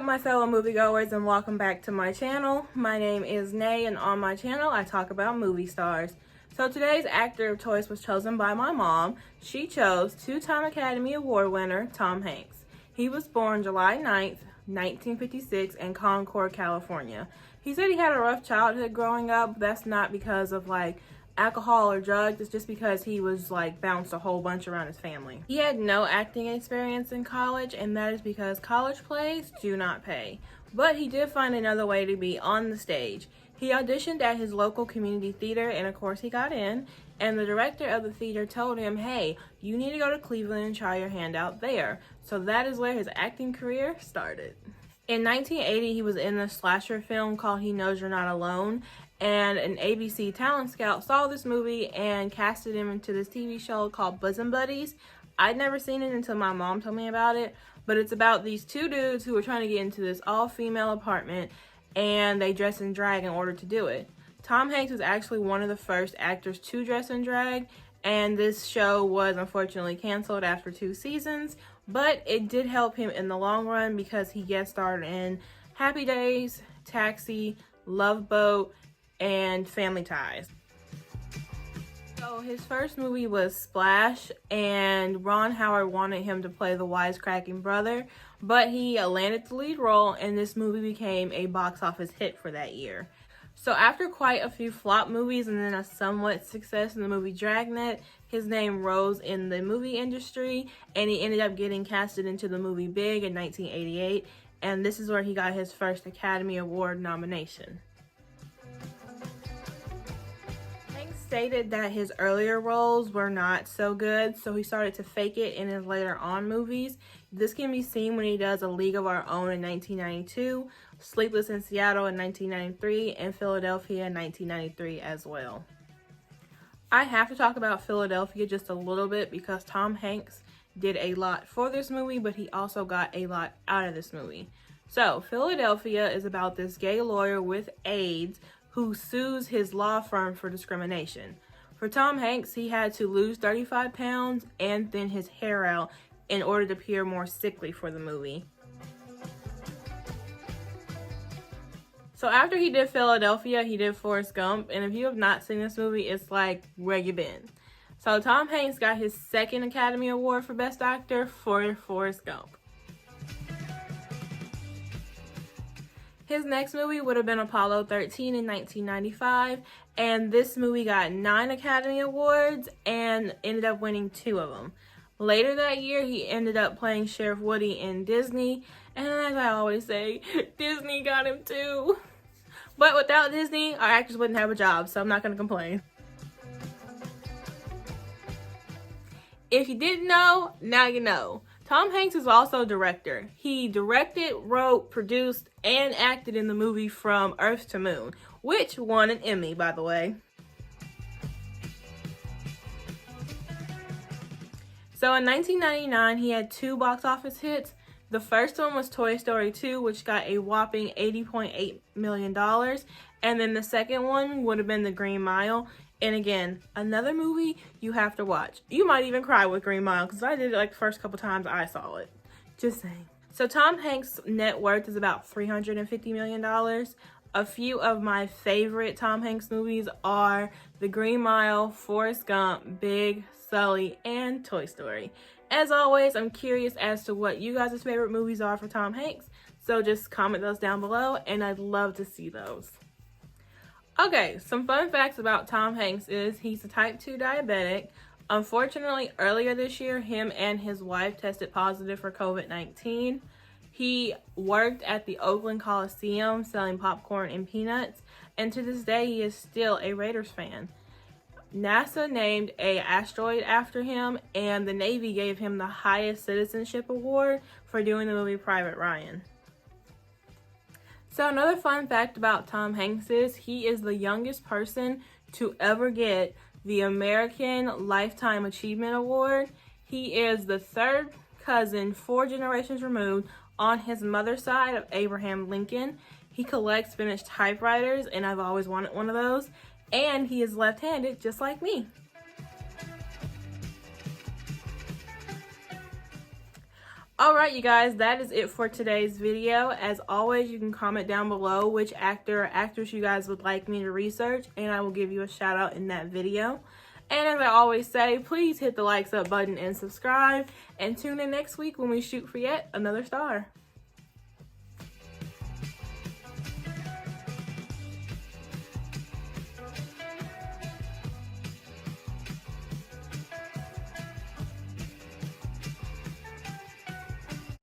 my fellow moviegoers, and welcome back to my channel. My name is Nay, and on my channel I talk about movie stars. So today's actor of choice was chosen by my mom. She chose two-time Academy Award winner Tom Hanks. He was born July 9th, 1956 in Concord, California. He said he had a rough childhood growing up, but that's not because of alcohol or drugs. It's just because he was bounced a whole bunch around his family. He had no acting experience in college, and that is because college plays do not pay. But he did find another way to be on the stage. He auditioned at his local community theater, and of course he got in, and the director of the theater told him, hey, you need to go to Cleveland and try your hand out there. So that is where his acting career started. In 1980, he was in a slasher film called He Knows You're Not Alone, and an ABC talent scout saw this movie and casted him into this TV show called Bosom Buddies. I'd never seen it until my mom told me about it, but it's about these two dudes who were trying to get into this all-female apartment, and they dress in drag in order to do it. Tom Hanks was actually one of the first actors to dress in drag, and this show was unfortunately canceled after 2 seasons, but it did help him in the long run because he guest starred in Happy Days, Taxi, Love Boat, and Family Ties. So his first movie was Splash, and Ron Howard wanted him to play the wisecracking brother, but he landed the lead role, and this movie became a box office hit for that year. So after quite a few flop movies and then a somewhat success in the movie Dragnet, his name rose in the movie industry, and he ended up getting casted into the movie Big in 1988, and this is where he got his first Academy Award nomination. Stated that his earlier roles were not so good, so he started to fake it in his later on movies. This can be seen when he does A League of Our Own in 1992, Sleepless in Seattle in 1993, and Philadelphia in 1993 as well. I have to talk about Philadelphia just a little bit because Tom Hanks did a lot for this movie, but he also got a lot out of this movie. So, Philadelphia is about this gay lawyer with AIDS who sues his law firm for discrimination. For Tom Hanks, he had to lose 35 pounds and thin his hair out in order to appear more sickly for the movie. So after he did Philadelphia, he did Forrest Gump, and if you have not seen this movie, it's like, where you been? So Tom Hanks got his second Academy Award for Best Actor for Forrest Gump. His next movie would have been Apollo 13 in 1995, and this movie got 9 Academy Awards and ended up winning 2 of them. Later that year, he ended up playing Sheriff Woody in Disney, and as I always say, Disney got him too. But without Disney, our actors wouldn't have a job, so I'm not going to complain. If you didn't know, now you know. Tom Hanks is also a director. He directed, wrote, produced, and acted in the movie From Earth to Moon, which won an Emmy, by the way. So in 1999, he had 2 box office hits. The first one was Toy Story 2, which got a whopping $80.8 million. And then the second one would have been The Green Mile. And again, another movie you have to watch. You might even cry with Green Mile, because I did it the first couple times I saw it. Just saying. So Tom Hanks' net worth is about $350 million. A few of my favorite Tom Hanks movies are The Green Mile, Forrest Gump, Big, Sully, and Toy Story. As always, I'm curious as to what you guys' favorite movies are for Tom Hanks. So just comment those down below, and I'd love to see those. Okay, some fun facts about Tom Hanks is he's a type 2 diabetic. Unfortunately, earlier this year, him and his wife tested positive for COVID-19. He worked at the Oakland Coliseum selling popcorn and peanuts, and to this day, he is still a Raiders fan. NASA named an asteroid after him, and the Navy gave him the highest citizenship award for doing the movie Private Ryan. So another fun fact about Tom Hanks is he is the youngest person to ever get the American Lifetime Achievement Award. He is the 3rd cousin, 4 generations removed, on his mother's side of Abraham Lincoln. He collects vintage typewriters, and I've always wanted one of those. And he is left-handed, just like me. Alright, you guys, that is it for today's video. As always, you can comment down below which actor or actress you guys would like me to research, and I will give you a shout out in that video. And as I always say, please hit the likes up button and subscribe, and tune in next week when we shoot for yet another star.